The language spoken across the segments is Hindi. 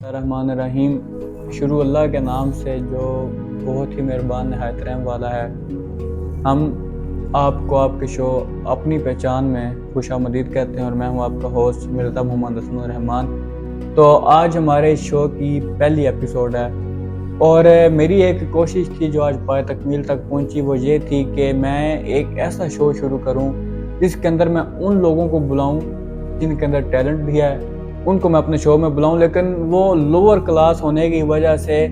रहमान रहीम। शुरू अल्लाह के नाम से जो बहुत ही मेहरबान नहायत रहम वाला है। हम आपको आपके शो अपनी पहचान में खुशामदीद कहते हैं और मैं हूं आपका होस्ट मिर्ज़ा मोहम्मद हसनुर रहमान। तो आज हमारे इस शो की पहली एपिसोड है और मेरी एक कोशिश थी जो आज पाए तकमील तक पहुंची, वो ये थी कि मैं एक ऐसा शो शुरू करूं जिसके अंदर मैं उन लोगों को बुलाऊं जिनके अंदर टैलेंट भी है, उनको मैं अपने शो में बुलाऊं, लेकिन वो लोअर क्लास होने की वजह से,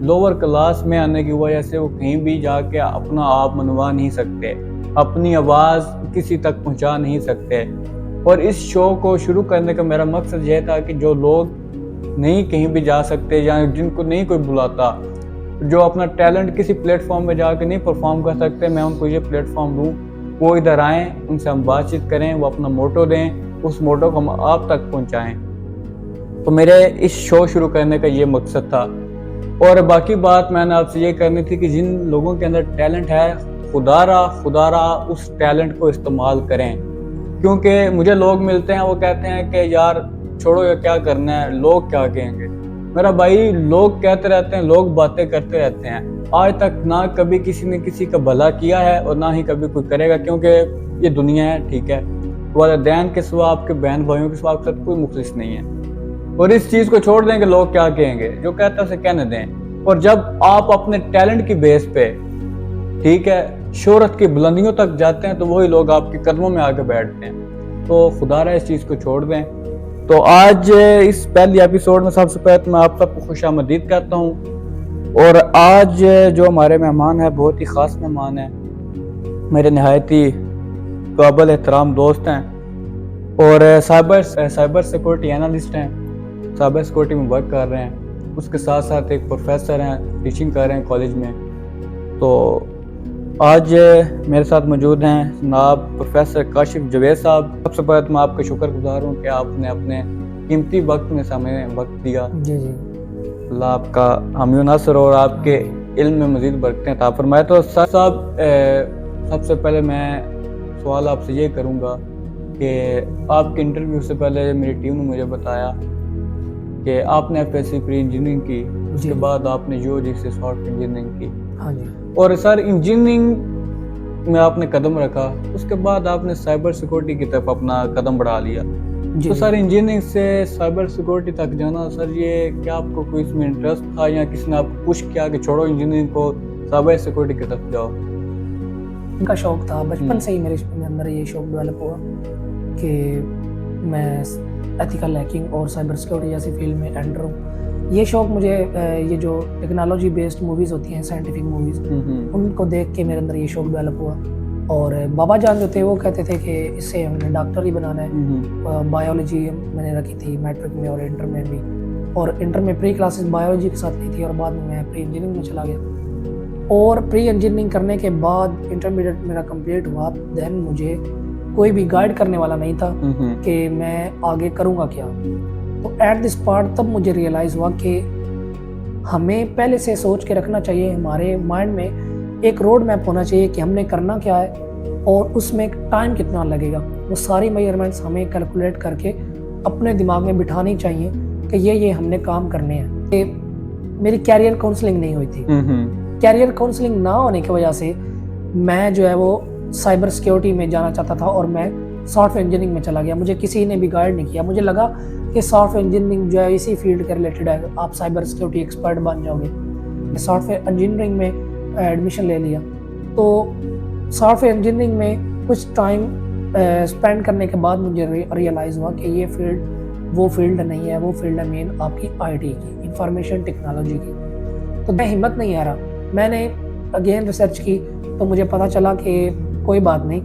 लोअर क्लास में आने की वजह से वो कहीं भी जाके अपना आप मनवा नहीं सकते, अपनी आवाज़ किसी तक पहुंचा नहीं सकते। और इस शो को शुरू करने का मेरा मकसद यह था कि जो लोग नहीं कहीं भी जा सकते या जिनको नहीं कोई बुलाता, जो अपना टैलेंट किसी प्लेटफॉर्म में जाके नहीं परफॉर्म कर सकते, मैं उनको ये प्लेटफॉर्म दूँ, वो इधर आएँ, उनसे हम बातचीत करें, वो अपना मोटो दें, उस मोटो को हम आप तक पहुँचाएँ। तो मेरे इस शो शुरू करने का ये मकसद था। और बाकी बात मैंने आपसे ये करनी थी कि जिन लोगों के अंदर टैलेंट है, खुदारा उस टैलेंट को इस्तेमाल करें। क्योंकि मुझे लोग मिलते हैं, वो कहते हैं कि यार छोड़ो ये क्या करना है, लोग क्या कहेंगे। मेरा भाई, लोग कहते रहते हैं, लोग बातें करते रहते हैं। आज तक ना कभी किसी ने किसी का भला किया है और ना ही कभी कोई करेगा, क्योंकि ये दुनिया है, ठीक है। वालिदैन के सिवा, आपके बहन भाइयों के सिवा आपके साथ कोई मुखलिस नहीं है। और इस चीज़ को छोड़ दें कि लोग क्या कहेंगे, जो कहता है उसे कहने दें। और जब आप अपने टैलेंट की बेस पे, ठीक है, शोहरत की बुलंदियों तक जाते हैं, तो वही लोग आपके कदमों में आके बैठते हैं। तो खुदारा इस चीज़ को छोड़ दें। तो आज इस पहली एपिसोड में सबसे पहले तो मैं आप सबको खुशामदीद कहता हूँ। और आज जो हमारे मेहमान है, बहुत ही ख़ास मेहमान है, मेरे नहायत ही काबिल एहतराम दोस्त हैं और साइबर सिक्योरिटी एनालिस्ट हैं, साइबर सिक्योरिटी में वर्क कर रहे हैं। उसके साथ साथ एक प्रोफेसर हैं, टीचिंग कर रहे हैं कॉलेज में। तो आज मेरे साथ मौजूद हैं जनाब प्रोफेसर काशिफ जवेद साहब। सबसे पहले तो मैं आपका शुक्रगुजार हूँ कि आपने अपने कीमती वक्त में हमें वक्त दिया। जी जी, अल्लाह आपका हामी नासर और आपके इल्म में मज़ीद बरकतें अता फरमाए। तो सर साहब, सबसे पहले मैं सवाल आपसे ये करूँगा कि आपके इंटरव्यू से पहले मेरी टीम ने मुझे बताया कि आपने एफएससी प्री इंजीनियरिंग की, उसके बाद आपने यूजी से सॉफ्टवेयर इंजीनियरिंग की। हाँ जी। और सर इंजीनियरिंग में आपने कदम रखा, उसके बाद आपने साइबर सिक्योरिटी की तरफ अपना कदम बढ़ा लिया। तो सर इंजीनियरिंग से साइबर सिक्योरिटी तक जाना, सर ये क्या आपको कोई इसमें इंटरेस्ट था या किसी ने आपको पुश किया कि छोड़ो इंजीनियरिंग को, साइबर सिक्योरिटी की तरफ जाओ? इनका शौक था बचपन से ही, मेरे अंदर ये शौक डेवलप हुआ कि मैं एथिकल हैकिंग और साइबर सिक्योरिटी जैसी फील्ड में एंटर हूँ। ये शौक मुझे ये जो टेक्नोलॉजी बेस्ड मूवीज़ होती हैं, साइंटिफिक मूवीज़, उनको देख के मेरे अंदर ये शौक डेवलप हुआ। और बाबा जान जो थे वो कहते थे कि इससे हमने डॉक्टर ही बनाना है। बायोलॉजी मैंने रखी थी मैट्रिक में और इंटर में भी, और इंटर में प्री क्लासेस बायोलॉजी के साथ ली थी और बाद में मैं प्री इंजीनियरिंग में चला गया। और प्री इंजीनियरिंग करने के बाद इंटरमीडिएट मेरा कंप्लीट हुआ, देन मुझे कोई भी गाइड करने वाला नहीं था कि मैं आगे करूँगा क्या। तो एट दिस पार्ट तब मुझे रियलाइज़ हुआ कि हमें पहले से सोच के रखना चाहिए, हमारे माइंड में एक रोड मैप होना चाहिए कि हमने करना क्या है और उसमें टाइम कितना लगेगा। वो सारी मेजरमेंट्स हमें कैलकुलेट करके अपने दिमाग में बिठानी चाहिए कि ये हमने काम करने हैं। कि मेरी कैरियर काउंसलिंग नहीं हुई थी। कैरियर काउंसलिंग ना होने की वजह से मैं जो है वो साइबर सिक्योरिटी में जाना चाहता था और मैं सॉफ्टवेयर इंजीनियरिंग में चला गया। मुझे किसी ने भी गाइड नहीं किया। मुझे लगा कि सॉफ्टवेयर इंजीनियरिंग जो है इसी फील्ड के रिलेटेड है, आप साइबर सिक्योरिटी एक्सपर्ट बन जाओगे। सॉफ्टवेयर इंजीनियरिंग में एडमिशन ले लिया। तो सॉफ्टवेयर इंजीनियरिंग में कुछ टाइम स्पेंड करने के बाद मुझे रियलाइज़ हुआ कि ये फील्ड वो फील्ड नहीं है, वो फील्ड है मेन आपकी आईटी की, इंफॉर्मेशन टेक्नोलॉजी की। तो मैं हिम्मत नहीं हारा, मैंने अगेन रिसर्च की। तो मुझे पता चला कि कोई बात नहीं,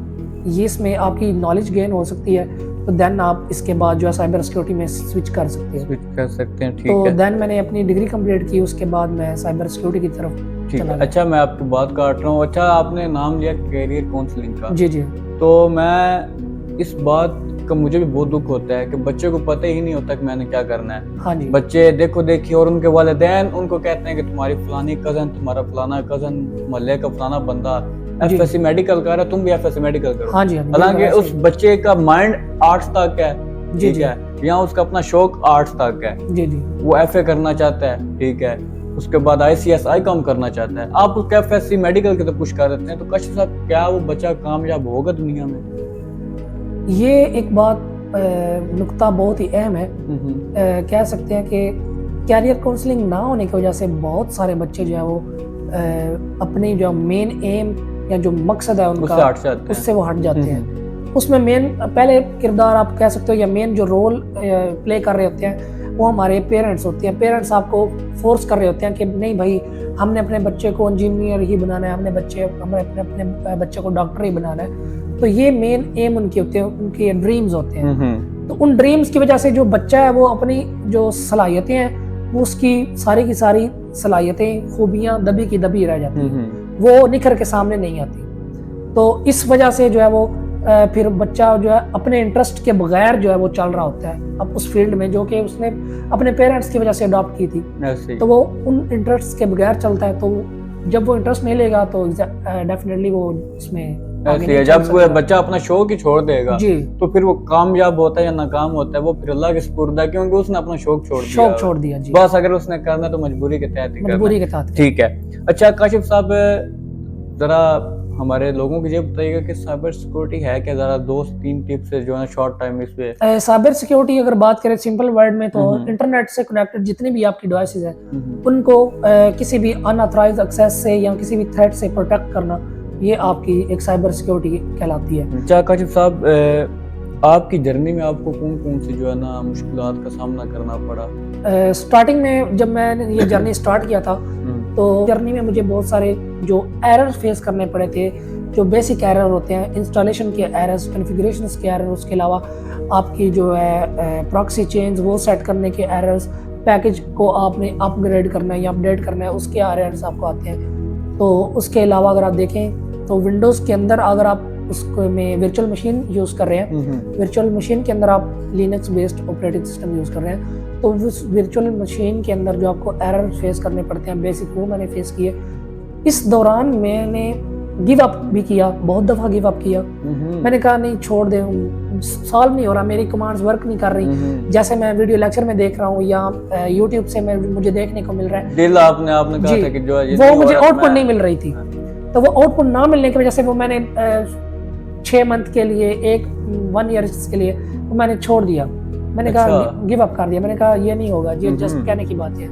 ये इसमें आपकी नॉलेज गेन हो सकती है, तो देन आप इसके बाद जो है साइबर सिक्योरिटी में स्विच कर सकते हैं। ठीक तो है। देन मैंने अपनी डिग्री कंप्लीट की, उसके बाद मैं साइबर सिक्योरिटी की तरफ ठीक चला है। गया। अच्छा, मैं आपकी बात काट रहा हूँ। अच्छा, आपने नाम लिया कैरियर काउंसलिंग का। जी जी। तो मैं इस बात का मुझे भी बहुत दुख होता है कि बच्चे को पता ही नहीं होता कि मैंने क्या करना है। हाँ जी। बच्चे देखो देखी और उनके वालिदैन उनको कहते हैं कि तुम्हारी फलानी कजन, तुम्हारा फलाना कजन, मोहल्ले का फलाना बंदा एफएससी मेडिकल कर रहा है, तुम भी एफएससी मेडिकल करो। हाँ जी। हालांकि उस बच्चे का माइंड आर्ट्स तक है, जी, ठीक जी। है, यहाँ उसका अपना शौक आर्ट्स तक है, जी, जी। वो एफए करना चाहता है, ठीक है, उसके बाद आईसीएस आईकॉम करना चाहता है, आप उसके एफएससी मेडिकल की तरफ पुश कर देते हैं, तो काशिफ साहब क्या वो बच्चा कामयाब होगा दुनिया में? ये एक बात नुक्ता बहुत ही अहम है। कह सकते हैं कि कैरियर काउंसलिंग ना होने की वजह से बहुत सारे बच्चे जो है वो अपनी जो मेन एम या जो मकसद है उनका उससे हट जाते हैं। उससे वो हट जाते हैं। उसमें मेन पहले किरदार आप कह सकते हो या मेन जो रोल प्ले कर रहे होते हैं वो हमारे पेरेंट्स होते हैं। पेरेंट्स आपको फोर्स कर रहे होते हैं कि नहीं भाई, हमने अपने बच्चे को इंजीनियर ही बनाना है, हमने अपने बच्चे को डॉक्टर ही बनाना है। तो ये मेन एम उनके होते हैं, उनके ड्रीम्स होते हैं। तो उन ड्रीम्स की वजह से जो बच्चा है वो अपनी जो सलाहियतें हैं वो उसकी की सारी सलाहियतें खूबियां दबी की दबी रह जाती हैं, वो निखर के सामने नहीं आती। तो इस वजह से जो है वो फिर बच्चा जो है अपने इंटरेस्ट के बगैर जो है वो चल रहा होता है अब उस फील्ड में जो कि उसने अपने पेरेंट्स की वजह से अडॉप्ट की थी। तो वो उन इंटरेस्ट के बगैर चलता है। तो जब वो इंटरेस्ट नहीं लेगा तो डेफिनेटली वो उसमें जब वो बच्चा अपना शौक ही छोड़ देगा जी, तो फिर वो कामयाब होता है या नाकाम होता है वो फिर अल्लाह के सुपुर्द है, क्योंकि उसने अपना शौक छोड़ दिया जी। बस अगर उसने करना तो मजबूरी के तहत ही करना। ठीक है। अच्छा काशिफ साहब, जरा हमारे लोगों को ये बताइएगा कि साइबर सिक्योरिटी है क्या, जरा 2-3 टिप्स जो है शॉर्ट टाइम इस पे। साइबर सिक्योरिटी अगर बात करें सिंपल वर्ड में तो इंटरनेट से कनेक्टेड जितनी भी आपकी डिवाइसेस हैं उनको किसी भी अनऑथराइज्ड एक्सेस से या किसी भी थ्रेट से प्रोटेक्ट करना, ये आपकी एक साइबर सिक्योरिटी कहलाती है। अच्छा काशिफ साहब, आपकी जर्नी में आपको कौन-कौन सी जो है ना मुश्किलात का सामना करना पड़ा? स्टार्टिंग में जब मैंने ये जर्नी स्टार्ट किया था तो जर्नी में मुझे बहुत सारे जो एरर फेस करने पड़े थे, जो बेसिक एरर होते हैं, इंस्टॉलेशन के एरर्स, कॉन्फ़िगरेशंस के एरर, उसके अलावा आपकी जो है प्रॉक्सी चेंज वो सेट करने के एरर्स, पैकेज को आपने अपग्रेड करना है या अपडेट करना है उसके एरर्स आपको आते हैं। तो उसके अलावा अगर आप देखें तो विंडोज़ के अंदर अगर आप उसको में वर्चुअल मशीन यूज़ कर रहे हैं, वर्चुअल मशीन के अंदर आप Linux based operating system use कर रहे हैं, तो उस वर्चुअल मशीन के अंदर जो आपको एरर फेस करने पड़ते हैं बेसिक, वो मैंने फेस किए। इस दौरान मैंने गिव अप भी किया, बहुत दफ़ा गिव अप किया। मैंने कहा नहीं छोड़ दे, सॉल्व नहीं हो रहा, मेरी कमांड्स वर्क नहीं कर रही, जैसे मैं वीडियो लेक्चर में देख रहा हूँ या यूट्यूब से मुझे देखने को मिल रहा है। दिल आपने कहा था कि जो वो मुझे आउटपुट नहीं मिल रही थी, तो वो आउटपुट ना मिलने की वजह से वो मैंने 6 मंथ के लिए 1 ईयर के लिए वो मैंने छोड़ दिया। मैंने कहा गिव अप कर दिया, मैंने कहा ये नहीं होगा, ये जस्ट कहने की बात है।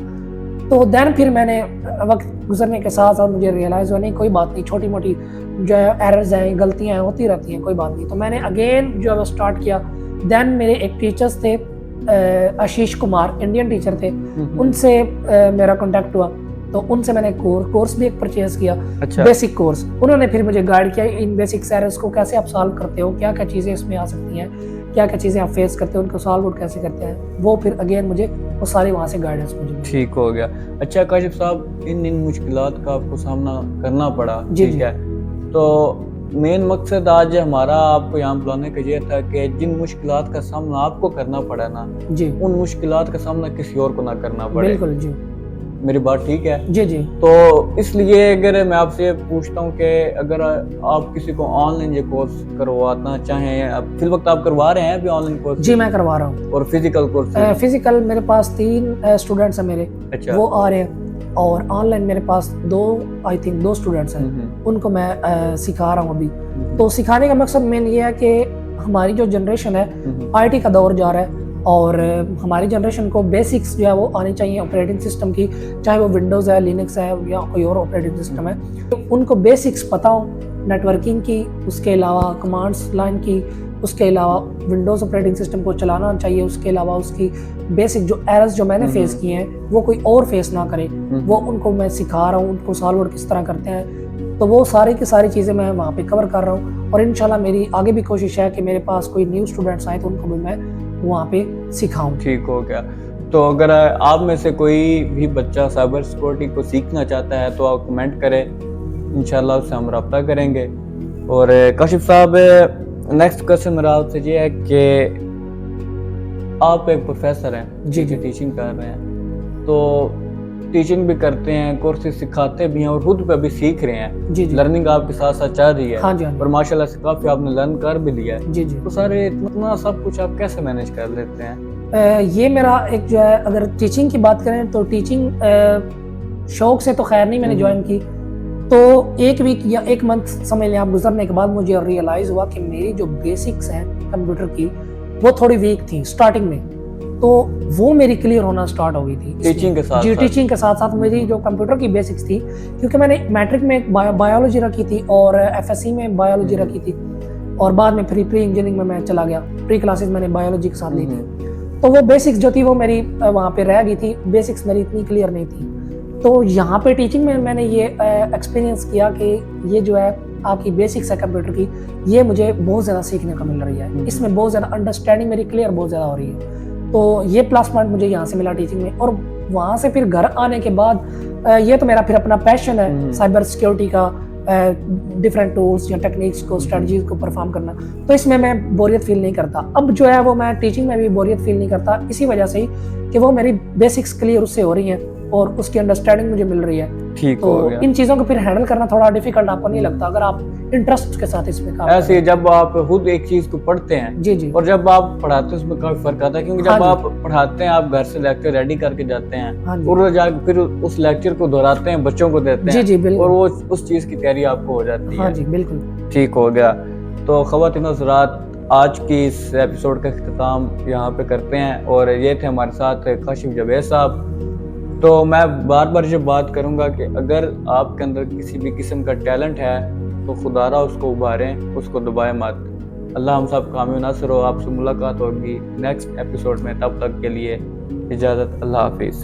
तो देन फिर मैंने वक्त गुजरने के साथ साथ मुझे रियलाइज़ हुआ नहीं कोई बात नहीं, छोटी मोटी जो है एरर्स हैं, गलतियाँ होती रहती हैं, कोई बात नहीं। तो मैंने अगेन जो है वो स्टार्ट किया। देन मेरे एक टीचर्स थे आशीष कुमार, इंडियन टीचर थे, उनसे मेरा कॉन्टेक्ट हुआ, तो उनसे मैंने कोर्स भी एक परचेज किया। अच्छा। बेसिक कोर्स, उन्होंने फिर मुझे गाइड किया इन बेसिक एरर्स को कैसे आप सॉल्व करते हो, क्या क्या चीज़ें इसमें आ सकती हैं, क्या क्या चीज़ें आप फेस करते हो, उनको सॉल्व आउट कैसे करते हैं, वो फिर अगेन मुझे वो सारी वहाँ से गाइडेंस मुझे ठीक हो गया। अच्छा काशिफ साहब, इन मुश्किलात का आपको सामना करना पड़ा, ठीक है, तो मेन मकसद आज हमारा आपको यहाँ बुलाने का ये था कि जिन मुश्किलात का सामना आपको करना पड़ा ना जी, उन मुश्किलात का सामना किसी और को ना करना पड़े। बिल्कुल जी, मेरी बात ठीक है? जी जी। तो इसलिए अगर मैं आपसे पूछता हूँ कि अगर आप किसी को ऑनलाइन ये कोर्स करवाना चाहें, अब फिल वक्त आप करवा रहे हैं अभी ऑनलाइन कोर्स? जी मैं करवा रहा हूँ। और फिजिकल कोर्स? फिजिकल मेरे पास 3 स्टूडेंट्स हैं मेरे। अच्छा। वो आ रहे हैं, और ऑनलाइन मेरे पास 2 स्टूडेंट्स हैं, उनको मैं सिखा रहा हूँ अभी। तो सिखाने का मकसद मेन ये है कि हमारी जो जनरेशन है IT का दौर जा रहा है, और हमारी जनरेशन को बेसिक्स जो है वो आनी चाहिए ऑपरेटिंग सिस्टम की, चाहे वो विंडोज़ है, लिनक्स है या कोई और ऑपरेटिंग सिस्टम है, तो उनको बेसिक्स पता हो नेटवर्किंग की, उसके अलावा कमांड्स लाइन की, उसके अलावा विंडोज़ ऑपरेटिंग सिस्टम को चलाना चाहिए, उसके अलावा उसकी बेसिक जो एरर्स जो मैंने फेस किए हैं वो कोई और फेस ना करे, वो उनको मैं सिखा रहा हूँ, उनको सॉल्व आउट किस तरह करते हैं। तो वो सारी की सारी चीज़ें मैं वहाँ पे कवर कर रहा हूँ, और इंशाल्लाह मेरी आगे भी कोशिश है कि मेरे पास कोई न्यू स्टूडेंट्स आए तो उनको भी मैं वहाँ पे सिखाऊं। ठीक हो गया। तो अगर आप में से कोई भी बच्चा साइबर सिक्योरिटी को सीखना चाहता है तो आप कमेंट करें, इंशाल्लाह उससे हम रब्ता करेंगे। और काशिफ साहब, नेक्स्ट क्वेश्चन मेरा आपसे ये है कि आप एक प्रोफेसर हैं, जी टीचिंग कर रहे हैं, तो टीचिंग भी करते हैं, कोर्सेज सिखाते भी हैं और खुद पे भी सीख रहे हैं। जी जी लर्निंग आपके साथ साथ चल रही है। हाँ जी हाँ जी और माशाल्लाह से काफी आपने लर्न कर भी लिया है। जी जी तो सारे इतना सब कुछ आप कैसे मैनेज कर लेते हैं? ये मेरा एक जो है, अगर टीचिंग की बात करें तो टीचिंग शौक से तो खैर नहीं मैंने ज्वाइन की। तो 1 वीक या 1 मंथ समझ लें आप गुजरने के बाद मुझे रियलाइज़ हुआ कि मेरी जो बेसिक्स हैं कंप्यूटर की वो थोड़ी वीक थी स्टार्टिंग में, तो वो मेरी क्लियर होना स्टार्ट हो गई थी टीचिंग के साथ जी साथ? टीचिंग के साथ साथ मेरी जो कंप्यूटर की बेसिक्स थी, क्योंकि मैंने मैट्रिक में बायोलॉजी रखी थी और एफएससी में बायोलॉजी रखी थी, और बाद में प्री इंजीनियरिंग में मैं चला गया, प्री क्लासेस मैंने बायोलॉजी के साथ ली थी। तो वो बेसिक्स जो थी वो मेरी वहाँ पे रह गई थी, बेसिक्स मेरी इतनी क्लियर नहीं थी। तो यहाँ पे टीचिंग में मैंने ये एक्सपीरियंस किया कि ये जो है आपकी बेसिक्स है कंप्यूटर की, ये मुझे बहुत ज़्यादा सीखने को मिल रही है, इसमें बहुत ज़्यादा अंडरस्टैंडिंग मेरी क्लियर बहुत ज़्यादा हो रही है। तो ये प्लस पॉइंट मुझे यहाँ से मिला टीचिंग में। और वहाँ से फिर घर आने के बाद ये तो मेरा फिर अपना पैशन है साइबर सिक्योरिटी का, डिफरेंट टूल्स या टेक्निक्स को, स्ट्रेटजीज को परफॉर्म करना, तो इसमें मैं बोरियत फील नहीं करता। अब जो है वो मैं टीचिंग में भी बोरियत फील नहीं करता, इसी वजह से ही कि वो मेरी बेसिक्स क्लियर उससे हो रही हैं और उसकी अंडरस्टैंडिंग मुझे मिल रही है। ठीक तो हो गया। इन चीज़ों को फिर हैंडल करना थोड़ा डिफिकल्ट आपको नहीं लगता अगर आप इंटरेस्ट के साथ इसमें काम ऐसे जब आप खुद एक चीज को पढ़ते हैं जी जी और जब आप पढ़ाते हैं उसमें काफी फर्क आता है, क्योंकि हाँ जब जी। आप पढ़ाते हैं आप घर से लेक्चर रेडी करके जाते हैं हाँ जी और वो जाकर फिर उस लेक्चर को दोहराते हैं, बच्चों को देते जी हैं जी बिल्कुल और वो उस चीज की तैयारी आपको हो जाती हाँ है। जी बिल्कुल ठीक हो गया। तो ख़वातीन और हज़रात, आज की इस एपिसोड का इख्तिताम यहाँ पे करते हैं और ये थे हमारे साथ काशिफ जवेद साहब। तो मैं बार बार ये बात करूँगा कि अगर आपके अंदर किसी भी किस्म का टैलेंट है तो खुदारा उसको उभारें, उसको दबाएं मत। अल्लाह हम सब कामयाब नासिर हो। आपसे मुलाकात होगी नेक्स्ट एपिसोड में, तब तक के लिए इजाज़त, अल्लाह हाफिज़।